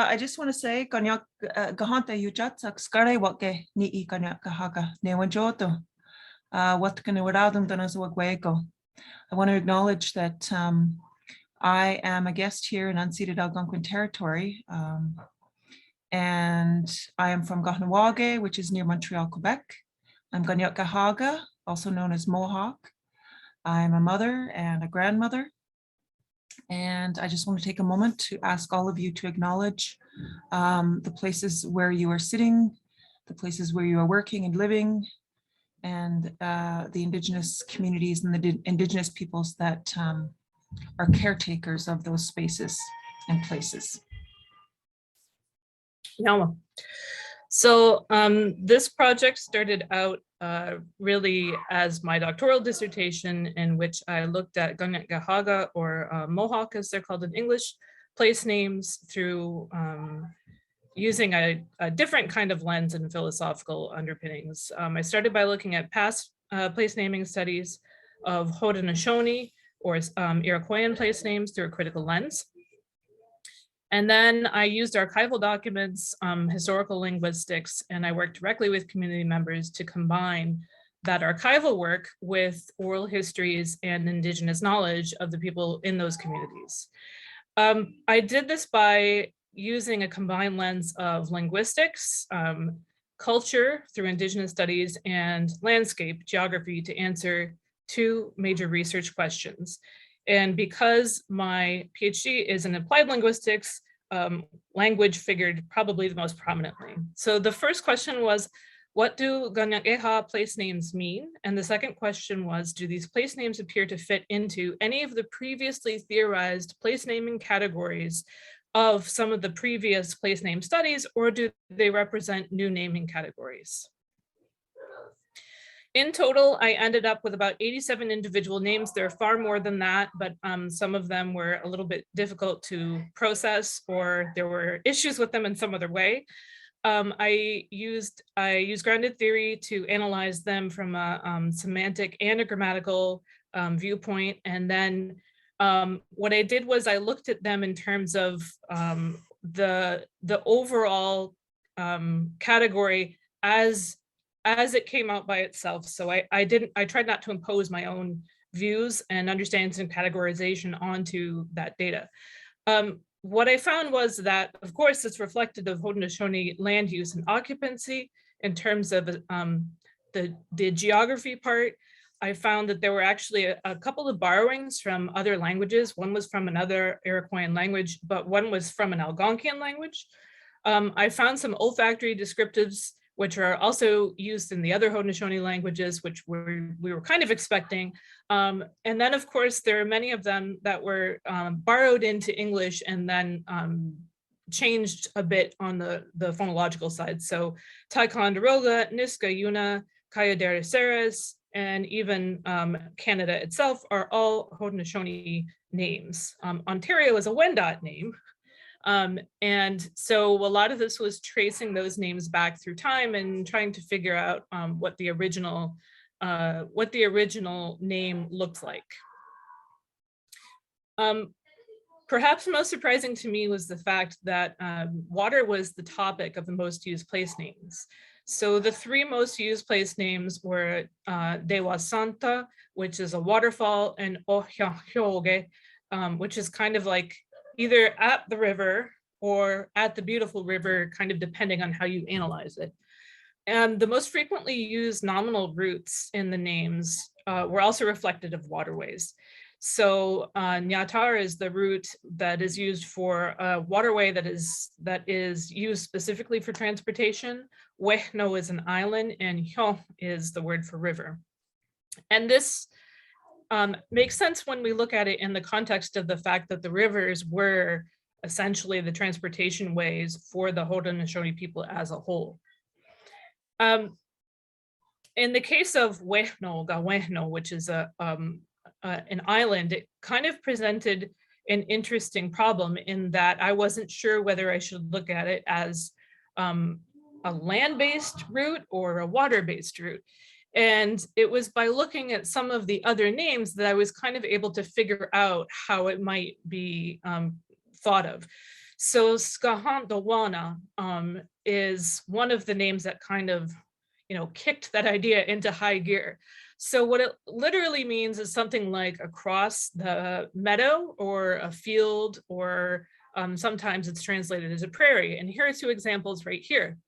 I just want to say, Kahente yujatsak skare wake ni Kanyen'kéha newanjoto. What can we I want to acknowledge that I am a guest here in unceded Algonquin territory, and I am from Kahnawake, which is near Montreal, Quebec. I'm Kanyen'kéha, also known as Mohawk. I'm a mother and a grandmother. And I just want to take a moment to ask all of you to acknowledge the places where you are sitting, the places where you are working and living, and the Indigenous communities and the Indigenous peoples that are caretakers of those spaces and places. Yeah. So this project started out really as my doctoral dissertation, in which I looked at Kanyen'kéha, or Mohawk as they're called in English, place names through using a different kind of lens and philosophical underpinnings. I started by looking at past place naming studies of Haudenosaunee or Iroquoian place names through a critical lens. And then I used archival documents, historical linguistics, and I worked directly with community members to combine that archival work with oral histories and Indigenous knowledge of the people in those communities. I did this by using a combined lens of linguistics, culture through Indigenous studies, and landscape geography to answer two major research questions. And because my PhD is in applied linguistics, language figured probably the most prominently. So the first question was, what do Kanyen'kéha place names mean? And the second question was, do these place names appear to fit into any of the previously theorized place naming categories of some of the previous place name studies, or do they represent new naming categories? In total, I ended up with about 87 individual names. There are far more than that, but some of them were a little bit difficult to process, or there were issues with them in some other way. I used grounded theory to analyze them from a semantic and a grammatical viewpoint. And then what I did was I looked at them in terms of the overall category as it came out by itself. So I tried not to impose my own views and understandings and categorization onto that data. What I found was that, of course, it's reflective of Haudenosaunee land use and occupancy in terms of the geography part. I found that there were actually a couple of borrowings from other languages. One was from another Iroquoian language, but one was from an Algonquian language. I found some olfactory descriptives, which are also used in the other Haudenosaunee languages, which we were kind of expecting. And then, of course, there are many of them that were borrowed into English and then changed a bit on the phonological side. So Ticonderoga, Niska, Yuna, Kayadera, and even Canada itself are all Haudenosaunee names. Ontario is a Wendat name. And so a lot of this was tracing those names back through time and trying to figure out what the original name looked like. Perhaps most surprising to me was the fact that water was the topic of the most used place names. So the three most used place names were Dewa Santa, which is a waterfall, and Ohyahoge, which is kind of like either at the river or at the beautiful river, kind of depending on how you analyze it. And the most frequently used nominal roots in the names were also reflective of waterways. So Nyatar is the root that is used for a waterway that is used specifically for transportation. Wehno is an island, and Hyo is the word for river. And this makes sense when we look at it in the context of the fact that the rivers were essentially the transportation ways for the Haudenosaunee people as a whole. In the case of Wehno, which is an island, it kind of presented an interesting problem in that I wasn't sure whether I should look at it as a land-based route or a water-based route. And it was by looking at some of the other names that I was kind of able to figure out how it might be thought of. So Kahente is one of the names that kind of, kicked that idea into high gear. So what it literally means is something like across the meadow or a field, or sometimes it's translated as a prairie. And here are two examples right here.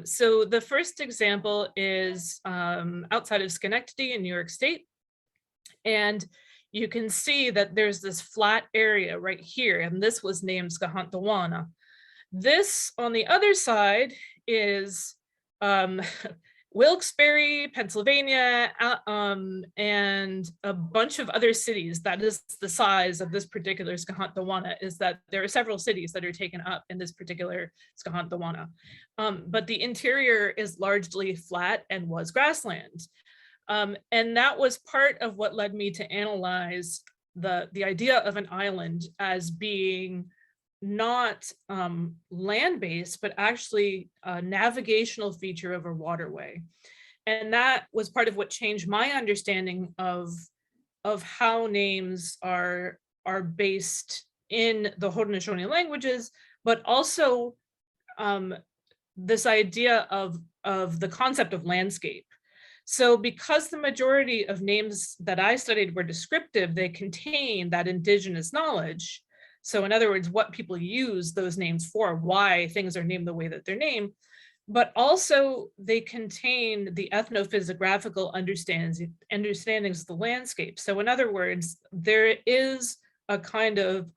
So the first example is outside of Schenectady in New York State. And you can see that there's this flat area right here, and this was named Kahente. This on the other side is Wilkes-Barre, Pennsylvania, and a bunch of other cities. That is the size of this particular Kahente, is that there are several cities that are taken up in this particular Kahente. But the interior is largely flat and was grassland. And that was part of what led me to analyze the idea of an island as being not land-based, but actually a navigational feature of a waterway. And that was part of what changed my understanding of how names are based in the Haudenosaunee languages, but also this idea of the concept of landscape. So because the majority of names that I studied were descriptive, they contain that indigenous knowledge. So in other words, what people use those names for, why things are named the way that they're named, but also they contain the ethnophysiographical understandings of the landscape. So in other words, there is a kind of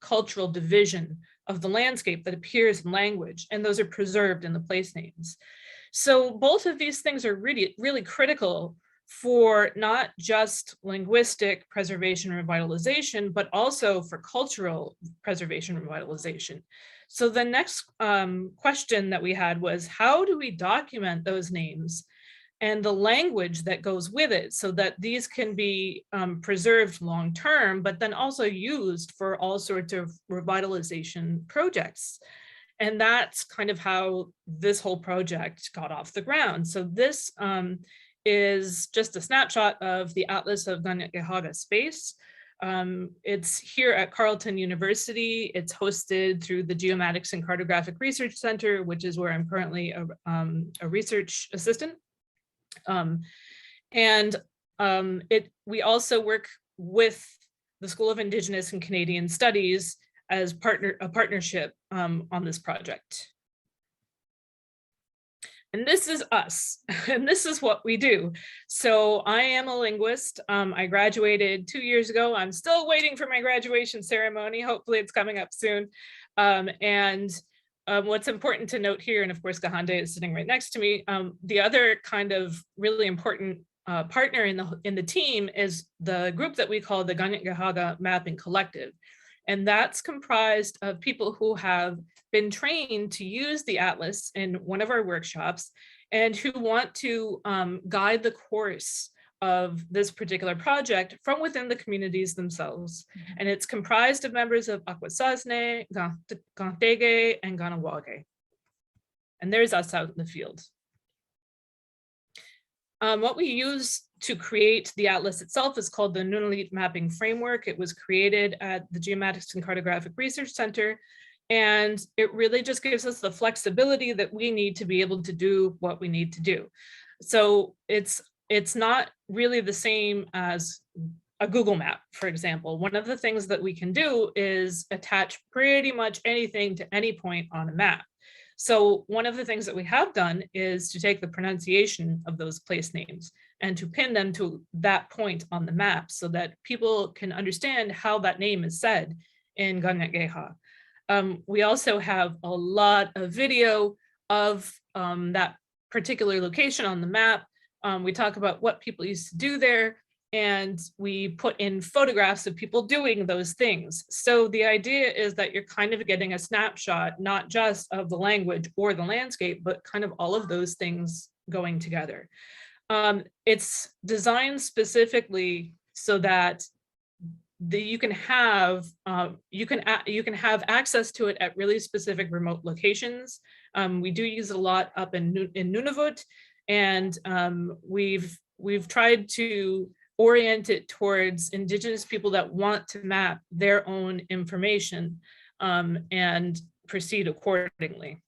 cultural division of the landscape that appears in language, and those are preserved in the place names. So both of these things are really, really critical for not just linguistic preservation and revitalization, but also for cultural preservation and revitalization. So the next question that we had was, how do we document those names and the language that goes with it so that these can be preserved long-term, but then also used for all sorts of revitalization projects? And that's kind of how this whole project got off the ground. So this is just a snapshot of the Atlas of Kanyen'kéha space. It's here at Carleton University. It's hosted through the Geomatics and Cartographic Research Center, which is where I'm currently a research assistant. We also work with the School of Indigenous and Canadian Studies as a partnership on this project. And this is us, and this is what we do. So I am a linguist. I graduated 2 years ago. I'm still waiting for my graduation ceremony. Hopefully it's coming up soon. What's important to note here, and of course Kahente is sitting right next to me, the other kind of really important partner in the team is the group that we call the Kanyen'kéha Mapping Collective. And that's comprised of people who have been trained to use the Atlas in one of our workshops and who want to guide the course of this particular project from within the communities themselves. Mm-hmm. And it's comprised of members of Akwesasne, Kahente, and Ganawage. And there's us out in the field. What we use to create the Atlas itself is called the Nunaliit mapping framework. It was created at the Geomatics and Cartographic Research Center, and it really just gives us the flexibility that we need to be able to do what we need to do. So it's not really the same as a Google map, for example. One of the things that we can do is attach pretty much anything to any point on a map. So one of the things that we have done is to take the pronunciation of those place names and to pin them to that point on the map so that people can understand how that name is said in Kanyen'kéha. We also have a lot of video of that particular location on the map. We talk about what people used to do there, and we put in photographs of people doing those things. So the idea is that you're kind of getting a snapshot, not just of the language or the landscape, but kind of all of those things going together. It's designed specifically so that you can have access to it at really specific remote locations. We do use it a lot up in Nunavut, and we've tried to orient it towards Indigenous people that want to map their own information. and proceed accordingly.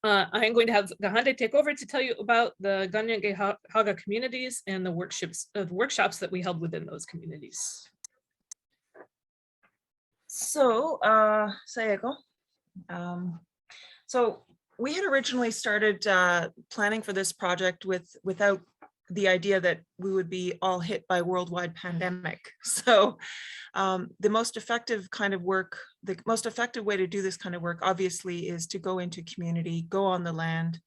I'm going to have Kahente take over to tell you about the Kanyen'kéha communities and the workshops that we held within those communities. So, Sayeko. So we had originally started planning for this project without the idea that we would be all hit by worldwide pandemic. So the most effective kind of work, the most effective way to do this kind of work, obviously, is to go into community, go on the land,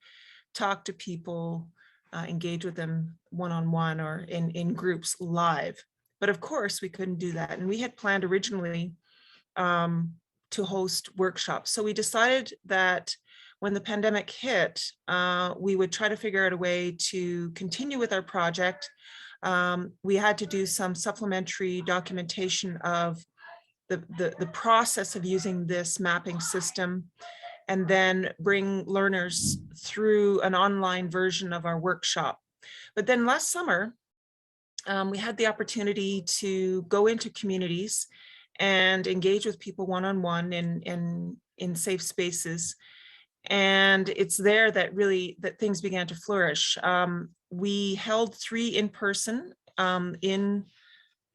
talk to people, engage with them one-on-one or in groups live. But of course, we couldn't do that. And we had planned originally to host workshops. So we decided that when the pandemic hit, we would try to figure out a way to continue with our project. We had to do some supplementary documentation of the process of using this mapping system, and then bring learners through an online version of our workshop. But then last summer, we had the opportunity to go into communities and engage with people one-on-one in safe spaces. And it's there that things began to flourish. We held 3 in-person in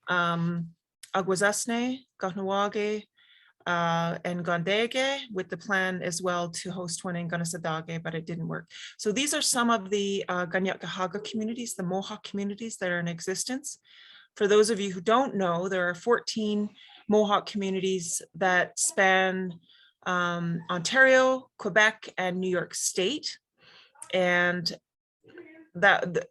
Aguasasne, Kahnawake, and Gondege, with the plan as well to host one in Ganisadage, but it didn't work. So these are some of the Kanyen'kéha communities, the Mohawk communities that are in existence. For those of you who don't know, there are 14 Mohawk communities that span Ontario, Quebec, and New York State. And that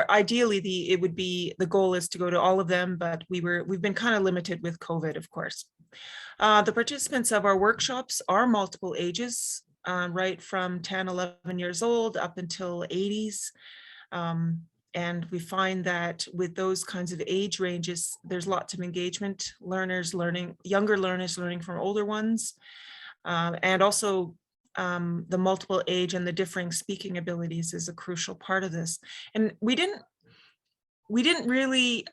ideally the goal is to go to all of them, but we've been kind of limited with COVID, of course. The participants of our workshops are multiple ages, right from 10, 11 years old up until 80s. And we find that with those kinds of age ranges, there's lots of engagement, younger learners learning from older ones. And also the multiple age and the differing speaking abilities is a crucial part of this. And we didn't really,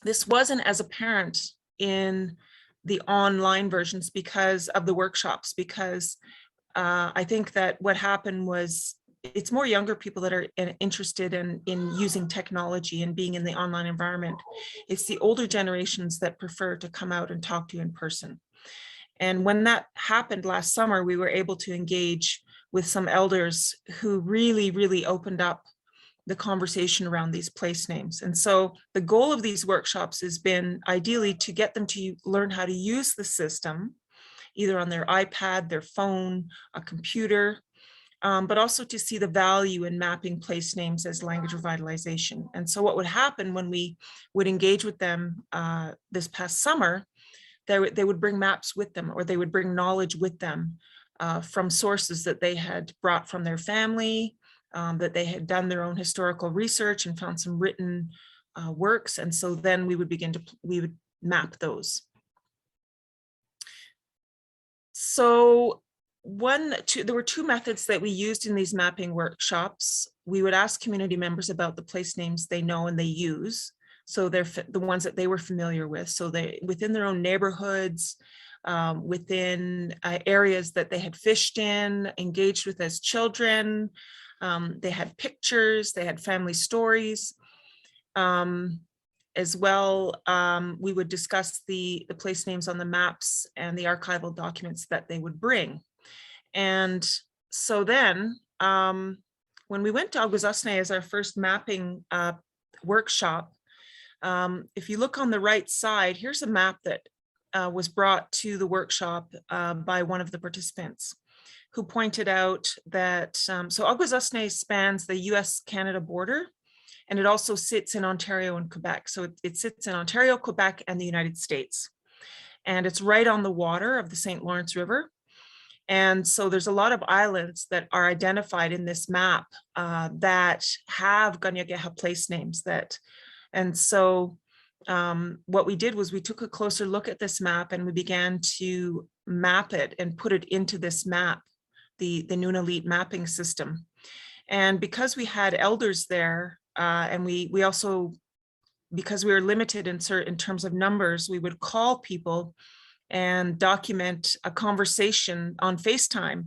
this wasn't as apparent in the online versions because of the workshops, because I think that what happened was it's more younger people that are interested in using technology and being in the online environment. It's the older generations that prefer to come out and talk to you in person. And when that happened last summer, we were able to engage with some elders who really, really opened up the conversation around these place names. And so the goal of these workshops has been ideally to get them to learn how to use the system, either on their iPad, their phone, a computer, but also to see the value in mapping place names as language revitalization. And so what would happen when we would engage with them this past summer, they would bring maps with them, or they would bring knowledge with them from sources that they had brought from their family, that they had done their own historical research and found some written works. And so then we would map those. So there were 2 methods that we used in these mapping workshops. We would ask community members about the place names they know and they use. So they're the ones that they were familiar with. So they, within their own neighborhoods, within areas that they had fished in, engaged with as children. They had pictures, they had family stories. As well, we would discuss the place names on the maps and the archival documents that they would bring. And so then, when we went to Aguasasne as our first mapping workshop, if you look on the right side, here's a map that was brought to the workshop by one of the participants, who pointed out that, so Aguasasne spans the US-Canada border, and it also sits in Ontario and Quebec. So it sits in Ontario, Quebec, and the United States. And it's right on the water of the St. Lawrence River. And so there's a lot of islands that are identified in this map that have Kanyen'kéha place names and so what we did was we took a closer look at this map and we began to map it and put it into this map, the Nunaliit mapping system. And because we had elders there, and we also because we were limited in terms of numbers, we would call people and document a conversation on FaceTime,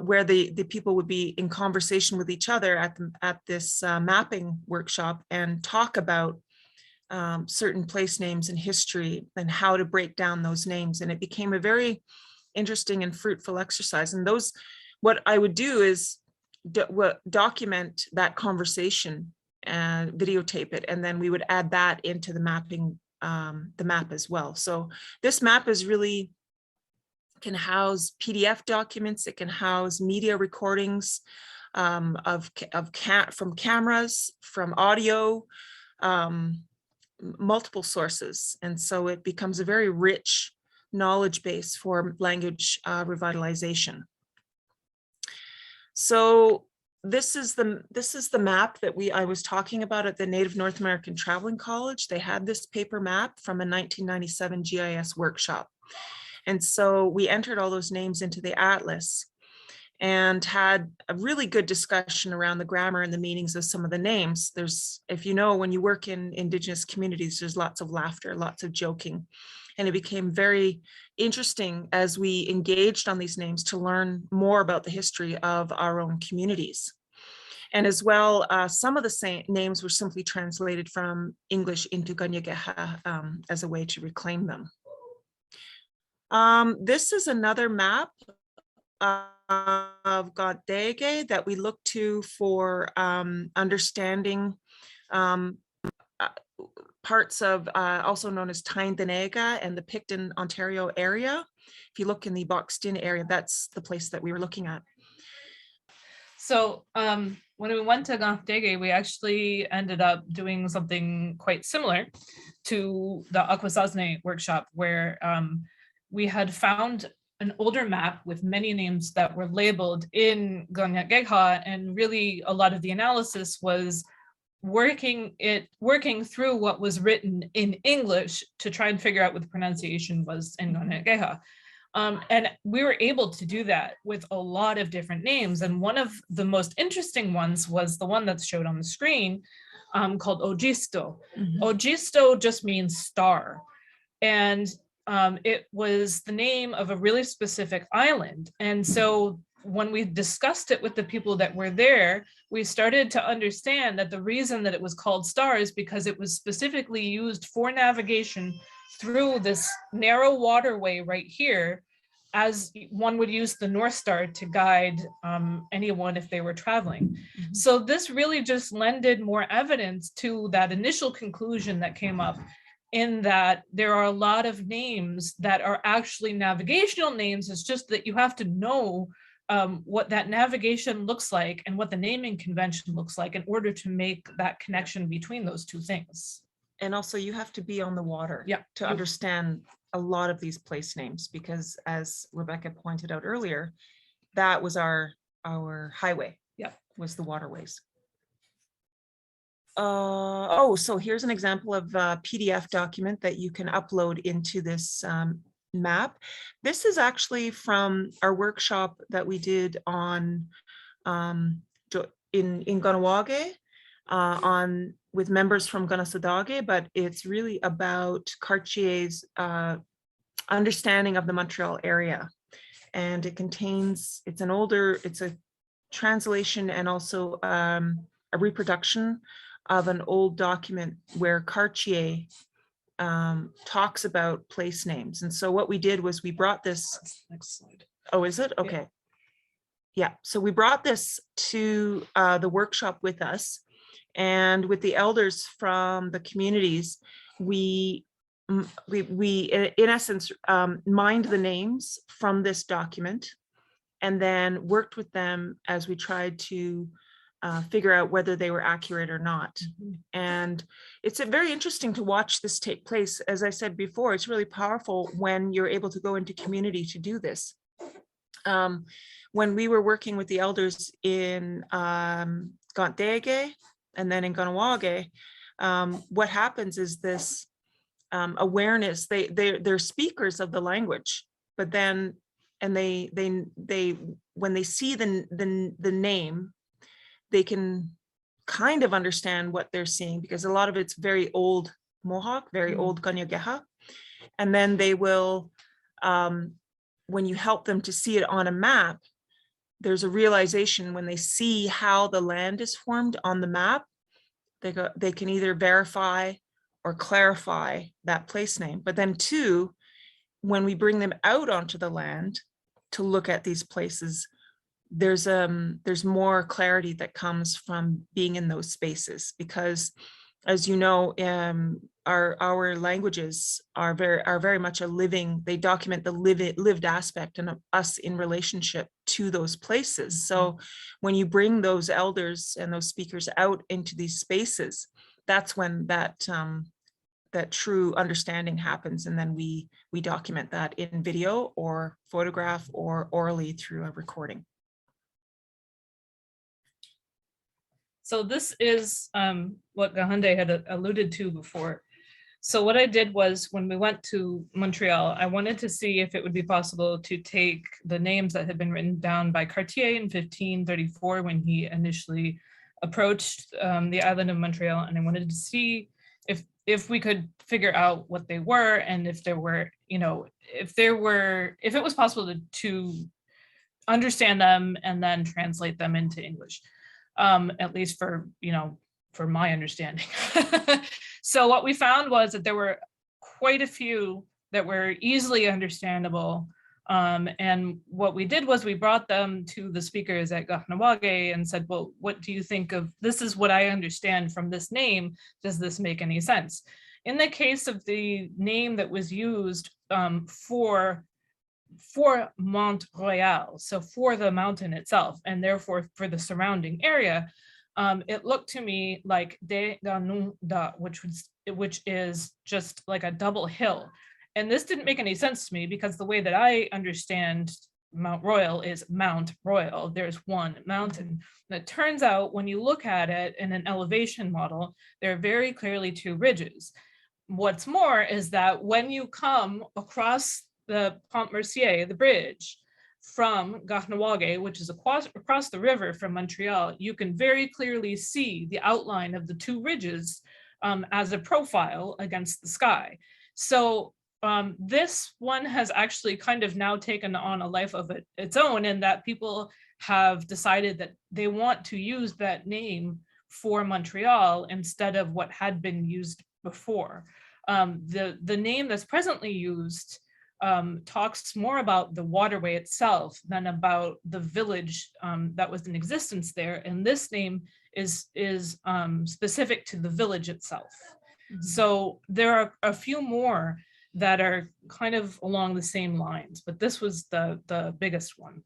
where the people would be in conversation with each other at this mapping workshop and talk about certain place names and history and how to break down those names. And it became a very interesting and fruitful exercise. And what I would do is document that conversation and videotape it, and then we would add that into the mapping, the map as well. So this map is really can house PDF documents. It can house media recordings from cameras, from audio, multiple sources. And so it becomes a very rich knowledge base for language revitalization. So this is the map that I was talking about at the Native North American Traveling College. They had this paper map from a 1997 GIS workshop. And so we entered all those names into the atlas and had a really good discussion around the grammar and the meanings of some of the names. If you know, when you work in Indigenous communities, there's lots of laughter, lots of joking. And it became very interesting as we engaged on these names to learn more about the history of our own communities. And as well, some of the names were simply translated from English into Kanyen'kéha as a way to reclaim them. This is another map of Kahente that we look to for understanding parts of also known as Kanyen'kéha and the Picton, Ontario area. If you look in the Boxton area, that's the place that we were looking at. So when we went to Kahente, we actually ended up doing something quite similar to the Akwesasne workshop, where we had found an older map with many names that were labeled in Kanyen'kéha, and really a lot of the analysis was working through what was written in English to try and figure out what the pronunciation was in Kanyen'kéha. And we were able to do that with a lot of different names. And one of the most interesting ones was the one that's showed on the screen, called Ojisto. Mhm. Ojisto just means star. And it was the name of a really specific island. And so when we discussed it with the people that were there, we started to understand that the reason that it was called star is because it was specifically used for navigation through this narrow waterway right here, as one would use the North Star to guide anyone if they were traveling. Mhm. So this really just lended more evidence to that initial conclusion that came up, in that there are a lot of names that are actually navigational names. It's just that you have to know what that navigation looks like and what the naming convention looks like in order to make that connection between those two things. And also you have to be on the water to understand a lot of these place names, because as Rebekah pointed out earlier, that was our highway, was the waterways. So here's an example of a PDF document that you can upload into this map. This is actually from our workshop that we did on in Kahnawake with members from Kanesatake, but it's really about Cartier's understanding of the Montreal area. And it's a translation and also a reproduction of an old document where Cartier talks about place names. And so what we did was we brought this. Next slide. Oh, is it? Okay. Yeah. So we brought this to the workshop with us, and with the elders from the communities, we in essence mined the names from this document, and then worked with them as we tried to figure out whether they were accurate or not. Mhm. And it's very interesting to watch this take place. As I said before, it's really powerful when you're able to go into community to do this. When we were working with the elders in Kahente and then in Kahnawake, what happens is this awareness. They're speakers of the language, but then they when they see the name, they can kind of understand what they're seeing, because a lot of it's very old Mohawk, very old Kanyen'kéha. And then they will, when you help them to see it on a map, there's a realization when they see how the land is formed on the map, they can either verify or clarify that place name. But then two, when we bring them out onto the land to look at these places, there's more clarity that comes from being in those spaces, because as you know, our languages are very much a living, they document the lived aspect and us in relationship to those places. So when you bring those elders and those speakers out into these spaces, that's when that true understanding happens. And then we document that in video or photograph or orally through a recording. So this is what Kahente had alluded to before. So what I did was, when we went to Montreal, I wanted to see if it would be possible to take the names that had been written down by Cartier in 1534 when he initially approached the island of Montreal, and I wanted to see if we could figure out what they were, and if there were, if it was possible to understand them and then translate them into English. At least for my understanding. So what we found was that there were quite a few that were easily understandable. And what we did was we brought them to the speakers at Kahnawake and said, well, what do you think of, this is what I understand from this name. Does this make any sense? In the case of the name that was used for Mont Royal, so for the mountain itself, and therefore for the surrounding area, it looked to me like de da, which is just like a double hill. And this didn't make any sense to me, because the way that I understand Mount Royal is Mount Royal. There's one mountain. And it turns out when you look at it in an elevation model, there are very clearly two ridges. What's more is that when you come across the Pont Mercier, the bridge from Kahnawake, which is across the river from Montreal, you can very clearly see the outline of the two ridges as a profile against the sky. So this one has actually kind of now taken on a life of its own, in that people have decided that they want to use that name for Montreal instead of what had been used before. The name that's presently used talks more about the waterway itself than about the village that was in existence there. And this name is specific to the village itself. Mm-hmm. So there are a few more that are kind of along the same lines, but this was the biggest one.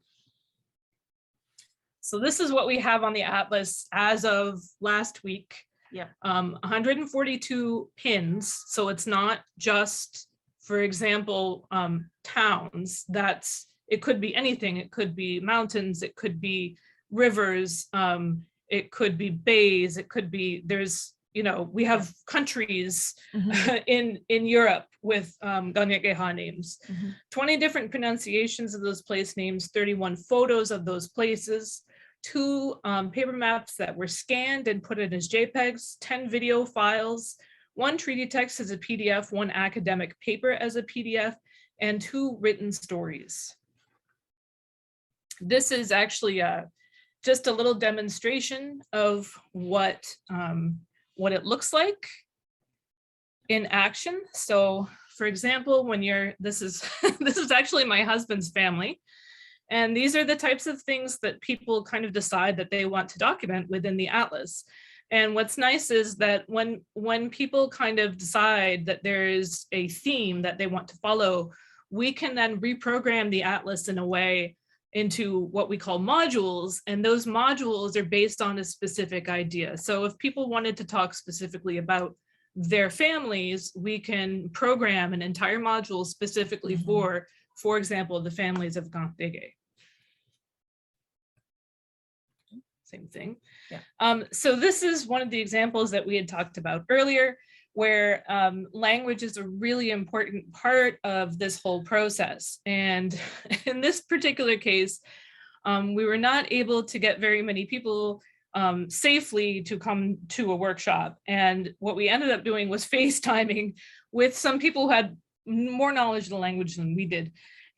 So this is what we have on the atlas as of last week. Yeah. 142 pins. So it's not just, for example, towns. It could be anything. It could be mountains, it could be rivers, it could be bays, it could be, we have countries in Europe with Kanyen'kéha names. 20 different pronunciations of those place names, 31 photos of those places, 2 paper maps that were scanned and put in as JPEGs, 10 video files, 1 treaty text as a PDF, 1 academic paper as a PDF, and 2 written stories. This is actually just a little demonstration of what it looks like in action. So, for example, this is actually my husband's family, and these are the types of things that people kind of decide that they want to document within the atlas. And what's nice is that when people kind of decide that there is a theme that they want to follow, we can then reprogram the atlas in a way into what we call modules, and those modules are based on a specific idea. So if people wanted to talk specifically about their families, we can program an entire module specifically for example, the families of Kahente. Same thing. Yeah. So this is one of the examples that we had talked about earlier, where language is a really important part of this whole process. And in this particular case, we were not able to get very many people safely to come to a workshop. And what we ended up doing was FaceTiming with some people who had more knowledge of the language than we did.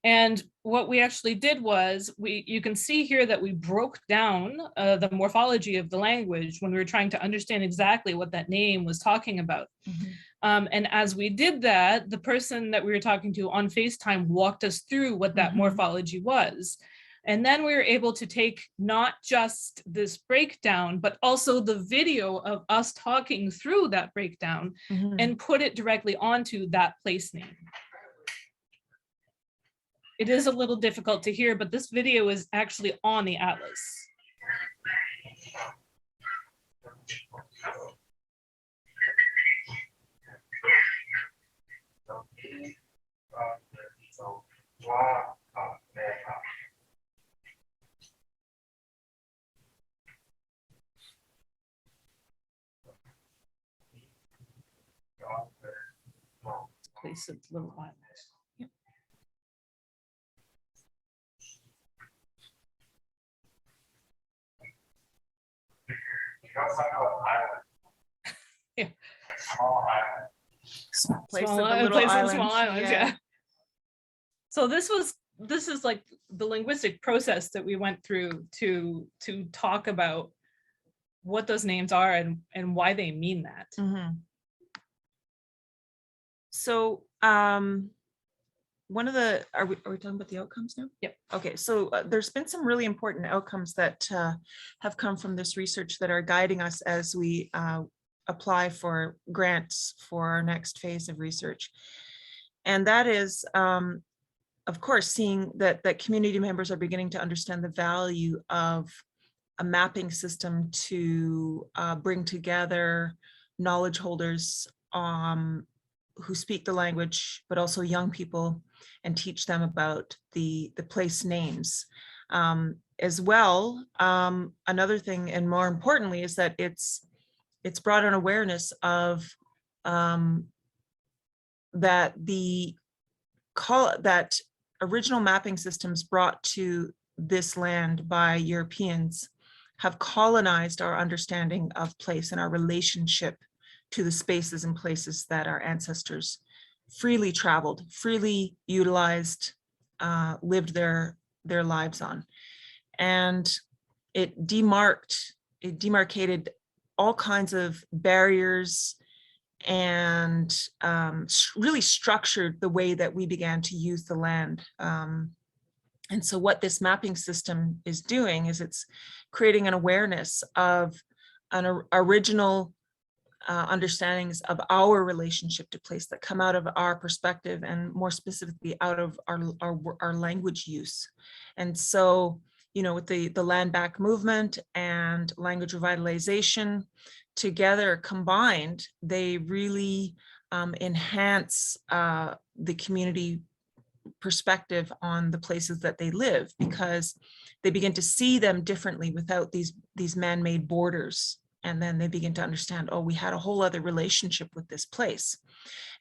And what we actually did was, you can see here that we broke down the morphology of the language when we were trying to understand exactly what that name was talking about. And as we did that, the person that we were talking to on FaceTime walked us through what that morphology was. And then we were able to take not just this breakdown, but also the video of us talking through that breakdown and put it directly onto that place name. It is a little difficult to hear, but this video is actually on the Atlas. Place it a little while. Yeah. Small place Small of the island, little place of island. small islands, yeah. So this is like the linguistic process that we went through to talk about what those names are and why they mean that. So one of the, are we talking about the outcomes now? Yep. Okay, so there's been some really important outcomes that have come from this research that are guiding us as we apply for grants for our next phase of research. And that is, of course, seeing that community members are beginning to understand the value of a mapping system to bring together knowledge holders who speak the language, but also young people, and teach them about the place names. As well, another thing, and more importantly, is that it's brought an awareness of that that original mapping systems brought to this land by Europeans have colonized our understanding of place and our relationship to the spaces and places that our ancestors freely traveled, freely utilized, lived their lives on. And it demarcated all kinds of barriers and really structured the way that we began to use the land. And so what this mapping system is doing is it's creating an awareness of an original understandings of our relationship to place that come out of our perspective, and more specifically out of our language use. And so, you know, with the land back movement and language revitalization together combined, they really enhance the community perspective on the places that they live, because they begin to see them differently without these man-made borders. And then they begin to understand, oh, we had a whole other relationship with this place.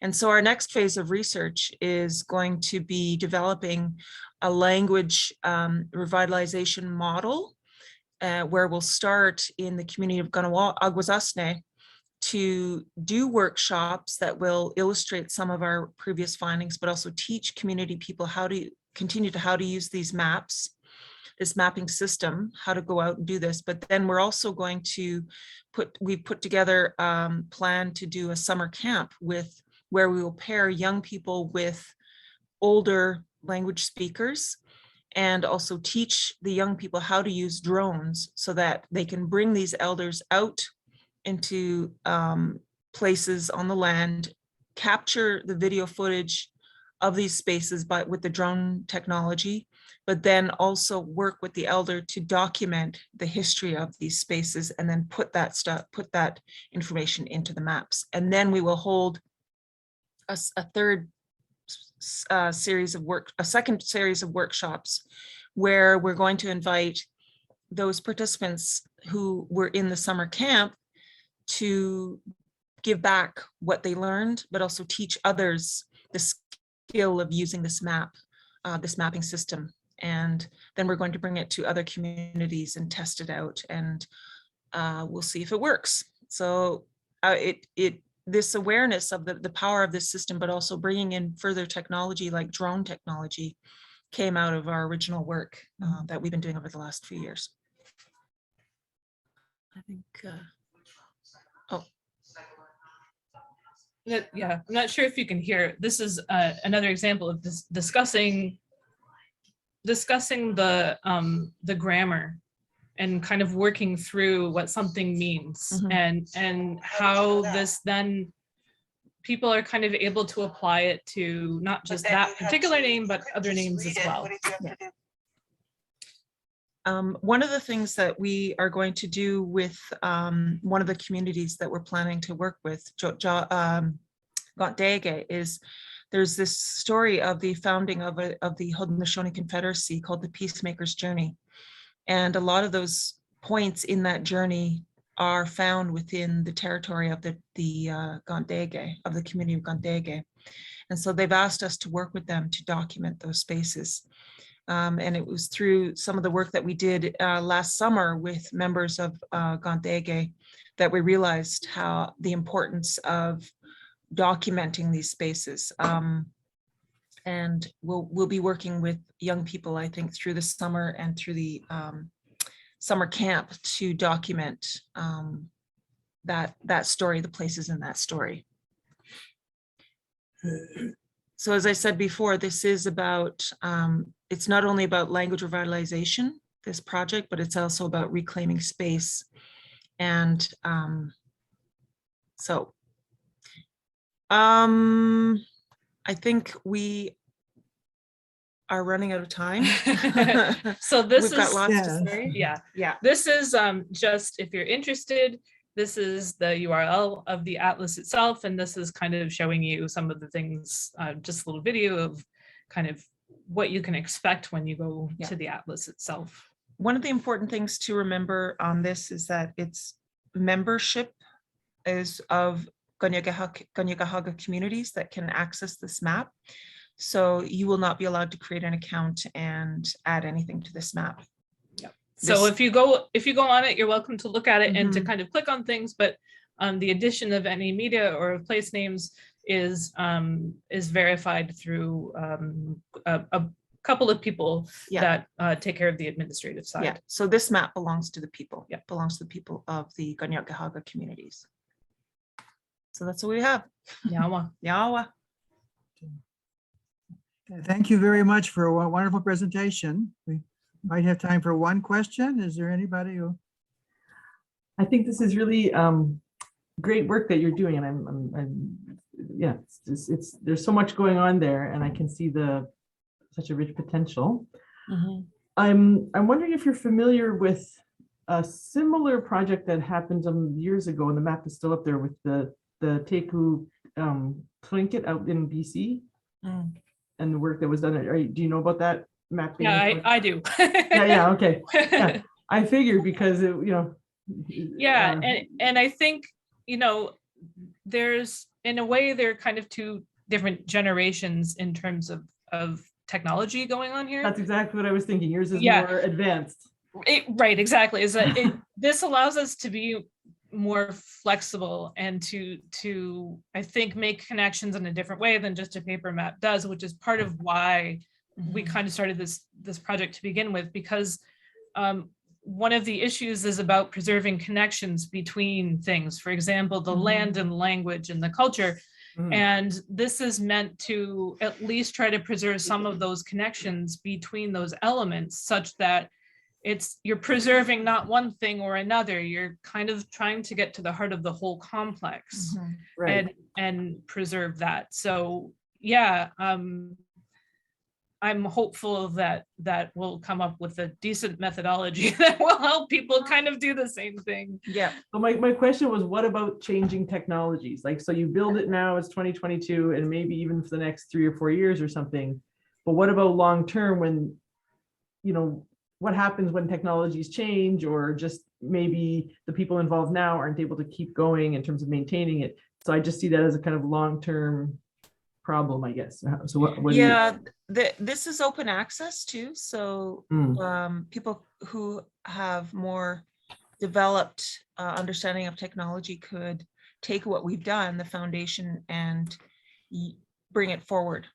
And so our next phase of research is going to be developing a language revitalization model, where we'll start in the community of Aguasasne to do workshops that will illustrate some of our previous findings, but also teach community people how to use these maps, this mapping system, how to go out and do this. But then we're also going to we've put together plan to do a summer camp where we will pair young people with older language speakers, and also teach the young people how to use drones so that they can bring these elders out into places on the land, capture the video footage of these spaces with the drone technology, but then also work with the elder to document the history of these spaces, and then put that information into the maps. And then we will hold a second series of workshops where we're going to invite those participants who were in the summer camp to give back what they learned, but also teach others the skill of using this mapping system. And then we're going to bring it to other communities and test it out. And we'll see if it works. So this awareness of the power of this system, but also bringing in further technology like drone technology, came out of our original work that we've been doing over the last few years. I think, oh. Yeah, I'm not sure if you can hear. This is another example of this discussing the grammar and kind of working through what something means, and how this then people are kind of able to apply it to not just that particular name, but other names as well. One of the things that we are going to do with one of the communities that we're planning to work with, Kanyen'kéha, is there's this story of the founding of the Haudenosaunee Confederacy called the Peacemaker's Journey. And a lot of those points in that journey are found within the territory of the Kanyen'kéha, of the community of Kanyen'kéha. And so they've asked us to work with them to document those spaces. And it was through some of the work that we did last summer with members of Kanyen'kéha that we realized how the importance of documenting these spaces. And we'll be working with young people, I think, through the summer and through the summer camp to document that story, the places in that story. So as I said before, this is about, it's not only about language revitalization, this project, but it's also about reclaiming space. And I think we are running out of time. So this We've got lots to say. Yeah. This is just, if you're interested, this is the URL of the atlas itself, and this is kind of showing you some of the things, just a little video of kind of what you can expect when you go to the atlas itself. One of the important things to remember on this is that it's membership is of Kanyen'kéha communities that can access this map. So you will not be allowed to create an account and add anything to this map. So if you go on it, you're welcome to look at it and to kind of click on things, but the addition of any media or place names is verified through a couple of people that take care of the administrative side. Yeah. So this map belongs to the people. Yeah, belongs to the people of the Kanyen'kéha communities. So that's what we have. Yawa. Yawa. Thank you very much for a wonderful presentation. We might have time for one question. Is there anybody who? I think this is really great work that you're doing, and I'm yeah, it's there's so much going on there, and I can see such a rich potential. I'm wondering if you're familiar with a similar project that happened some years ago, and the map is still up there with the Teku trinket out in BC, and the work that was done. Do you know about that mapping? Yeah, I do. yeah, okay. Yeah, I figured because it, Yeah, and I think, there's, in a way, there are kind of two different generations in terms of technology going on here. That's exactly what I was thinking. Yours is more advanced. Right, exactly. Is that this allows us to be more flexible and to I think make connections in a different way than just a paper map does, which is part of why we kind of started this project to begin with, because one of the issues is about preserving connections between things. For example, the land and language and the culture. And this is meant to at least try to preserve some of those connections between those elements, such that you're preserving not one thing or another. You're kind of trying to get to the heart of the whole complex, and preserve that. So yeah, I'm hopeful that we'll come up with a decent methodology that will help people kind of do the same thing. Yeah. So my question was, what about changing technologies? Like, so you build it now, it's 2022, and maybe even for the next 3 or 4 years or something. But what about long term, when, what happens when technologies change, or just maybe the people involved now aren't able to keep going in terms of maintaining it? So I just see that as a kind of long-term problem, I guess. So what this is open access too. So people who have more developed understanding of technology could take what we've done, the foundation, and bring it forward,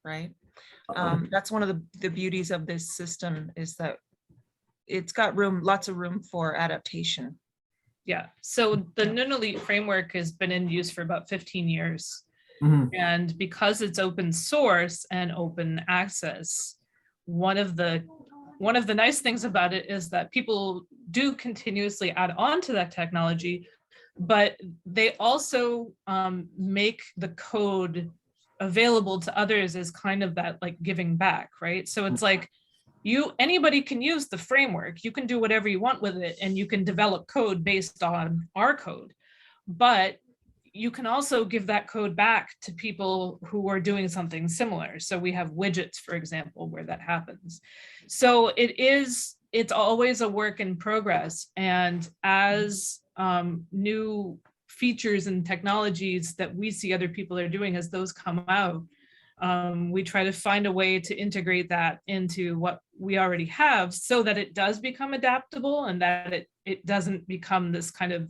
right? That's one of the beauties of this system, is that it's got lots of room for adaptation. Yeah, so the Nunaliit framework has been in use for about 15 years. Mhm. And because it's open source and open access, one of the nice things about it is that people do continuously add on to that technology, but they also make the code available to others as kind of that like giving back, right? So it's like anybody can use the framework. You can do whatever you want with it, and you can develop code based on our code. But you can also give that code back to people who are doing something similar. So we have widgets, for example, where that happens. So it's always a work in progress. And as new features and technologies that we see other people are doing, as those come out, we try to find a way to integrate that into what we already have, so that it does become adaptable, and that it doesn't become this kind of,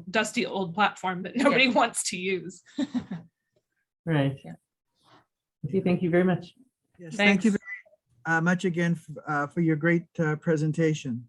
dusty old platform that nobody wants to use. Right. Yeah. Okay, thank you very much. Yes, thank you Thanks. very much again for your great presentation.